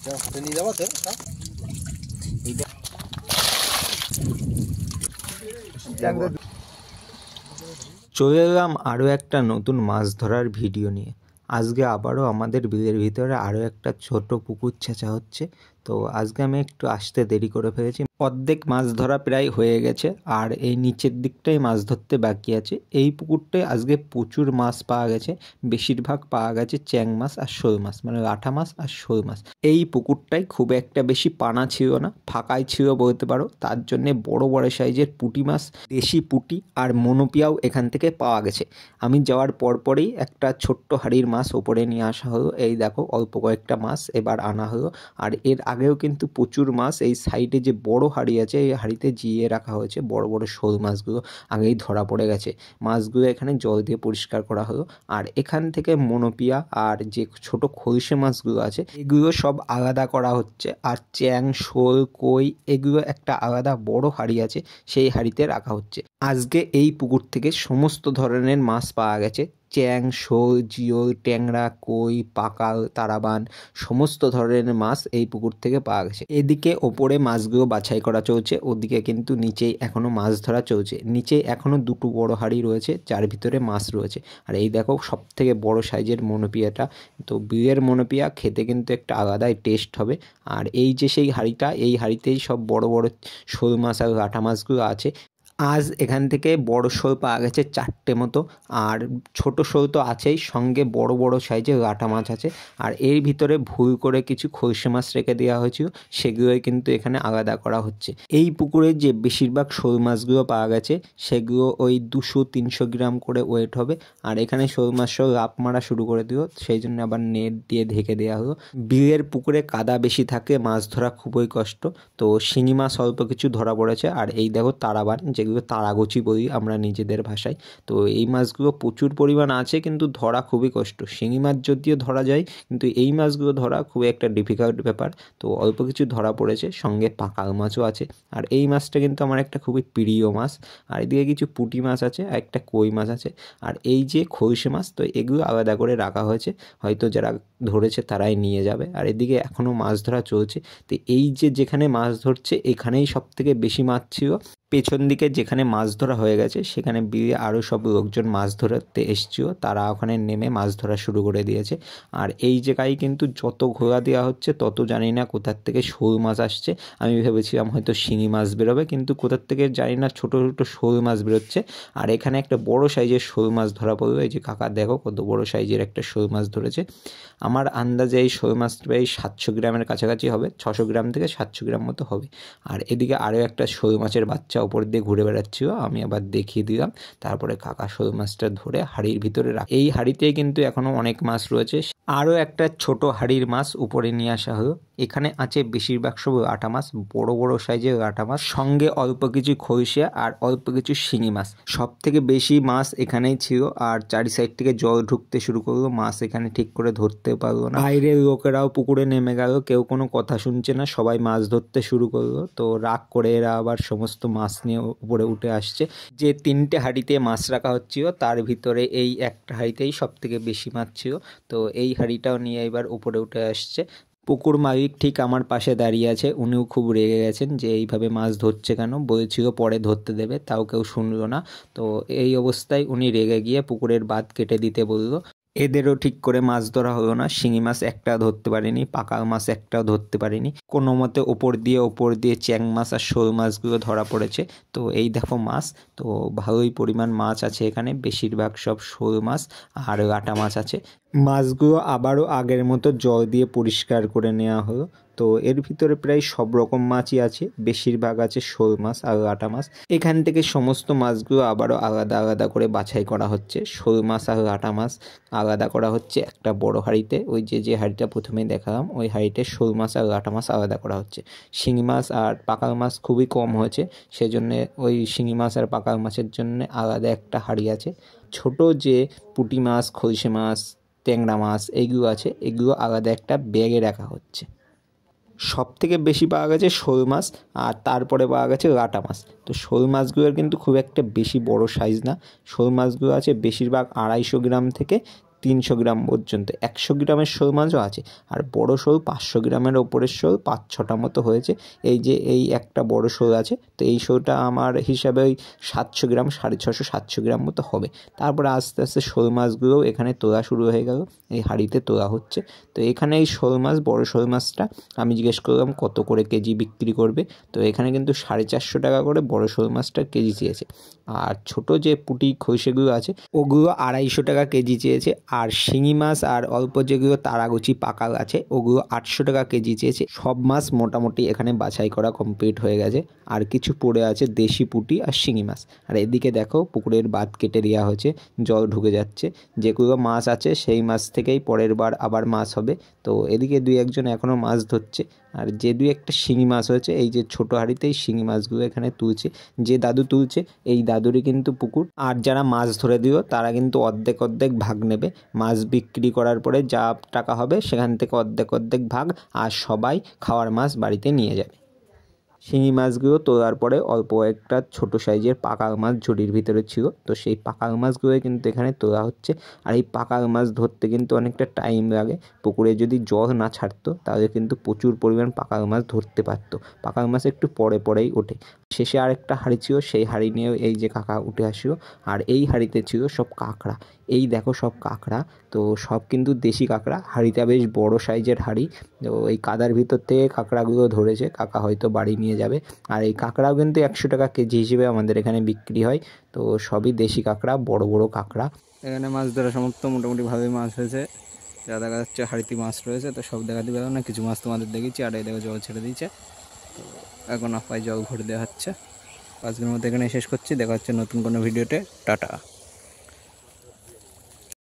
চলে এলাম আরও একটা নতুন মাছ ধরার ভিডিও নিয়ে। আজকে আবারও আমাদের বিলের ভিতরে আরও একটা ছোট পুকুর ছেঁচা হচ্ছে। তো আজকে আমি একটু আসতে দেরি করে ফেলেছি, অর্ধেক মাছ ধরা প্রায় হয়ে গেছে, আর এই নিচের দিকটাই মাছ ধরতে বাকি আছে। এই পুকুরটায় আজকে প্রচুর মাছ পাওয়া গেছে, বেশিরভাগ পাওয়া গেছে চ্যাং মাছ আর শোল মাছ, মানে লাঠা মাছ আর শোল মাছ। এই পুকুরটায় খুব একটা বেশি পানা ছিল না, ফাঁকাই ছিল বলতে পারো, তার জন্যে বড় বড় সাইজের পুঁটি মাছ, দেশি পুঁটি আর মনোপিয়াও এখান থেকে পাওয়া গেছে। আমি যাওয়ার পরপরেই একটা ছোট্ট হাঁড়ির মাছ ওপরে নিয়ে আসা হলো। এই দেখো অল্প কয়েকটা মাছ এবার আনা হলো। আর এর আগেও কিন্তু প্রচুর মাছ এই সাইডে যে বড় হাঁড়ি আছে, এই হাঁড়িতে জিয়ে রাখা হয়েছে। বড় বড় শোল মাছগুলো আগেই ধরা পড়ে গেছে। মাছগুলো এখানে জল দিয়ে পরিষ্কার করা হলো। আর এখান থেকে মনোপিয়া আর যে ছোট খলসে মাছগুলো আছে এগুলো সব আলাদা করা হচ্ছে। আর চ্যাং, শোল, কই এগুলো একটা আলাদা বড় হাঁড়ি আছে, সেই হাঁড়িতে রাখা হচ্ছে। আজকে এই পুকুর থেকে সমস্ত ধরনের মাছ পাওয়া গেছে। চ্যাং, শোল, জিওল, ট্যাংরা, কই, পাকাল, তারাবান সমস্ত ধরনের মাছ এই পুকুর থেকে পাওয়া গেছে। এদিকে ওপরে মাছগুলো বাছাই করা চলছে, ওদিকে কিন্তু নিচেই এখনও মাছ ধরা চলছে। নিচে এখনও দুটো বড় হাঁড়ি রয়েছে যার ভিতরে মাছ রয়েছে। আর এই দেখো সব থেকে বড় সাইজের মনোপিয়াটা। তো বিয়ের মনোপিয়া খেতে কিন্তু একটা আলাদাই টেস্ট হবে। আর এই যে সেই হাঁড়িটা, এই হাঁড়িতেই সব বড় বড় শোল মাছ আর লাঠা মাছগুলো আছে। আজ এখান থেকে বড় শোল পাওয়া গেছে 4টে মতো, আর ছোট শোল তো আছেই, সঙ্গে বড় বড় সাইজের লাটা মাছ আছে। আর এর ভিতরে ভুল করে কিছু খলসে মাছ রেখে দেওয়া হয়েছিল, সেগুলোই কিন্তু এখানে আলাদা করা হচ্ছে। এই পুকুরে যে বেশিরভাগ শোল মাছগুলো পাওয়া গেছে সেগুলো ওই 200-300 গ্রাম করে ওয়েট হবে। আর এখানে শোল মাছ সব লাফ মারা শুরু করে দিল, সেই জন্য আবার নেট দিয়ে ঢেকে দেওয়া হলো। বিলের পুকুরে কাদা বেশি থাকে, মাছ ধরা খুবই কষ্ট। তো শিঙি মাছ অল্প কিছু ধরা পড়েছে। আর এই দেখো তারাবান, যেগুলো তারাগোচি বলি আমরা নিজেদের ভাষায়। তো এই মাছগুলো প্রচুর পরিমাণ আছে, কিন্তু ধরা খুবই কষ্ট। শিঙি মাছ যদিও ধরা যায়, কিন্তু এই মাছগুলো ধরা খুবই একটা ডিফিকাল্ট ব্যাপার। তো অল্প কিছু ধরা পড়েছে, সঙ্গে পাকাল মাছও আছে। আর এই মাছটা কিন্তু আমার একটা খুবই প্রিয় মাছ। আর এদিকে কিছু পুঁটি মাছ আছে আর একটা কই মাছ আছে। আর এই যে খলসে মাছ, তো এগুলো আলাদা করে রাখা হয়েছে, হয়তো যারা ধরেছে তারাই নিয়ে যাবে। আর এদিকে এখনও মাছ ধরা চলছে। তো এই যে যেখানে মাছ ধরছে এখানেই সব থেকে বেশি মাছ ছিল। পেছন দিকে যেখানে মাছ ধরা হয়ে গেছে সেখানে বিয়ে আরও সব লোকজন মাছ ধরতে এসছিল, তারা ওখানে নেমে মাছ ধরা শুরু করে দিয়েছে। আর এই জায়গায় কিন্তু যত ঘোরা দেওয়া হচ্ছে তত জানি না কোথার থেকে শোল মাছ আসছে। আমি ভেবেছিলাম হয়তো শিঙি মাছ বেরোবে, কিন্তু কোথার থেকে জানি না ছোটো ছোটো শোল মাছ বেরোচ্ছে। আর এখানে একটা বড় সাইজের শোল মাছ ধরা পড়লো। এই যে কাকা দেখো কত বড় সাইজের একটা শোল মাছ ধরেছে। আমার আন্দাজে এই শোল মাছ প্রায় 700 গ্রামের কাছাকাছি হবে, 600 গ্রাম থেকে 700 গ্রাম মতো হবে। আর এদিকে আরও একটা শোল মাছের বাচ্চা ওপর দিয়ে ঘুরে বেড়াচ্ছিল, আমি আবার দেখিয়ে দিলাম। তারপরে কাকা শোল মাছটা ধরে হাঁড়ির ভিতরে এই হাঁড়িতেই কিন্তু এখনও অনেক মাছ রয়েছে। আরও একটা ছোট হাঁড়ির মাছ উপরে নিয়ে আসা হলো। এখানে আছে বেশিরভাগ সব লাটা মাছ, বড় বড় সাইজের লাটা মাছ, সঙ্গে অল্প কিছু খলসা আর অল্প কিছু শিঙি মাছ। সব থেকে বেশি মাছ এখানেই ছিল। আর চারি সাইড থেকে জল ঢুকতে শুরু করলো, মাছ এখানে ঠিক করে ধরতে পারলো না। বাইরের লোকেরাও পুকুরে নেমে গেল, কেউ কোনো কথা শুনছে না, সবাই মাছ ধরতে শুরু করলো। তো রাগ করে এরা আবার সমস্ত মাছ নিয়ে উপরে উঠে আসছে। যে 3টে হাঁড়িতে মাছ রাখা হচ্ছিল তার ভিতরে এই একটা হাঁড়িতেই সব থেকে বেশি মাছ ছিল। তো এই হাঁড়িটাও নিয়ে এবার উপরে উঠে আসছে। পুকুর মালিক ঠিক আমার পাশে দাঁড়িয়ে আছে, উনিও খুব রেগে গেছেন যে এইভাবে মাছ ধরছে কেন, বলেছিল পরে ধরতে দেবে, তাও কেউ শুনলো না। তো এই অবস্থায় উনি রেগে গিয়ে পুকুরের বাঁধ কেটে দিতে বলল। এদেরও ঠিক করে মাছ ধরা হলো না, শিঙি মাছ একটাও ধরতে পারিনি, পাকাল মাছ একটাও ধরতে পারিনি। কোনো মতে ওপর দিয়ে চ্যাং মাছ আর শোল মাছগুলো ধরা পড়েছে। তো এই দেখো মাছ, তো ভালোই পরিমাণ মাছ আছে এখানে, বেশিরভাগ সব শোল মাছ আর লাটা মাছ আছে। মাছগুলো আবারও আগের মতো জল দিয়ে পরিষ্কার করে নেওয়া হলো। তো এর ভিতরে প্রায় সব রকম মাছই আছে, বেশিরভাগ আছে শোল মাছ আর লাটা মাছ। এখান থেকে সমস্ত মাছগুলো আবারও আলাদা আলাদা করে বাছাই করা হচ্ছে। শোল মাছ আর লাটা মাছ আলাদা করা হচ্ছে একটা বড় হাঁড়িতে, ওই যে হাঁড়িটা প্রথমে দেখালাম ওই হাঁড়িতে শোল মাছ আর লাটা মাছ আলাদা করা হচ্ছে। শিঙি মাছ আর পাকাল মাছ খুবই কম হয়েছে, সেজন্য ওই শিঙি মাছ আর পাকাল মাছের জন্য আলাদা একটা হাঁড়ি আছে। ছোট যে পুঁটি মাছ, খলসে মাছ, ট্যাংরা মাছ এইগুলো আছে, এগুলো আলাদা একটা ব্যাগে রাখা হচ্ছে। সব থেকে বেশি পাওয়া গেছে শোল মাছ, আর তারপরে পাওয়া গেছে লাটা মাছ। তো শোল মাছগুলোর কিন্তু খুব একটা বেশি বড় সাইজ না, শোল মাছগুলো আছে বেশিরভাগ 250 গ্রাম থেকে 300 গ্রাম পর্যন্ত। 100 গ্রামের শোল মাছও আছে, আর বড় শোল 500 গ্রামের ওপরের শোল 5-6টা মতো হয়েছে। এই যে এই একটা বড় শোল আছে, তো এই শোলটা আমার হিসাবে ওই 700 গ্রাম, 650-700 গ্রাম মতো হবে। তারপরে আস্তে আস্তে শোল মাছগুলোও এখানে তোলা শুরু হয়ে গেল, এই হাঁড়িতে তোলা হচ্ছে। তো এখানে এই শোল মাছ, বড় শোল মাছটা আমি জিজ্ঞেস করলাম কত করে কেজি বিক্রি করবে। তো এখানে কিন্তু 450 টাকা করে বড় শোল মাছটার কেজি চেয়েছে। আর ছোট যে পুঁটি খৈশেগুলো আছে ওগুলো 250 টাকা কেজি চেয়েছে। আর শিঙি মাছ আর অল্প যেগুলো তারাগুচি পাকা আছে ওগুলো 800 টাকা কেজি চেয়েছে। সব মাছ মোটামুটি এখানে বাছাই করা কমপ্লিট হয়ে গেছে, আর কিছু পড়ে আছে দেশি পুঁটি আর শিঙি মাছ। আর এদিকে দেখো পুকুরের বাঁধ কেটে দেওয়া হয়েছে, জল ঢুকে যাচ্ছে। যেগুলো মাছ আছে সেই মাছ থেকেই পরের বার আবার মাছ হবে। তো এদিকে 2-1জন এখনও মাছ ধরছে। আর যে 2-1টা শিঙি মাছ হয়েছে, এই যে ছোটো হাঁড়িতেই শিঙি মাছগুলো এখানে তুলছে। যে দাদু তুলছে এই দাদুরই কিন্তু পুকুর। আর যারা মাছ ধরে দিও তারা কিন্তু অর্ধেক অর্ধেক ভাগ নেবে। মাছ বিক্রি করার পরে যা টাকা হবে সেখান থেকে অর্ধেক অর্ধেক ভাগ, আর সবাই খাওয়ার মাছ বাড়িতে নিয়ে যাবে। শিঙি মাছগুলো তোলার পরে অল্প একটা ছোটো সাইজের পাকাল মাছ ঝুড়ির ভিতরে ছিল, তো সেই পাকাল মাছগুলোই কিন্তু এখানে তোলা হচ্ছে। আর এই পাকাল মাছ ধরতে কিন্তু অনেকটা টাইম লাগে। পুকুরে যদি জল না ছাড়তো তাহলে কিন্তু প্রচুর পরিমাণ পাকাল মাছ ধরতে পারতো। পাকাল মাছ একটু পরে পরেই ওঠে। শেষে আরেকটা হাঁড়ি ছিল, সেই হাঁড়ি নিয়েও এই যে কাকা উঠে আসলো। আর এই হাঁড়িতে ছিল সব কাঁকড়া। এই দেখো সব কাঁকড়া, তো সব কিন্তু দেশি কাঁকড়া। হাঁড়িটা বেশ বড় সাইজের হাঁড়ি। তো এই কাদার ভিতর থেকে কাঁকড়াগুলো ধরেছে, কাকা হয়তো বাড়ি নিয়ে যাবে। আর এই কাঁকড়াও কিন্তু 100 টাকা কেজি হিসেবে আমাদের এখানে বিক্রি হয়। তো সবই দেশি কাঁকড়া, বড় বড় কাঁকড়া। এখানে মাছ ধরা সমস্ত মোটামুটি ভালোই মাছ হয়েছে, যা দেখা যাচ্ছে হাঁড়িতে মাছ রয়েছে। তো সব দেখাতে পারবো না, কিছু মাছ তোমাদের দেখেছি। আর এই দেখো জল ছেড়ে দিয়েছে, তো এখন আপায় জল ভরে দেওয়া হচ্ছে। আজকের মধ্যে এখানে শেষ করছি, দেখা হচ্ছে নতুন কোনো ভিডিওতে। টাটা।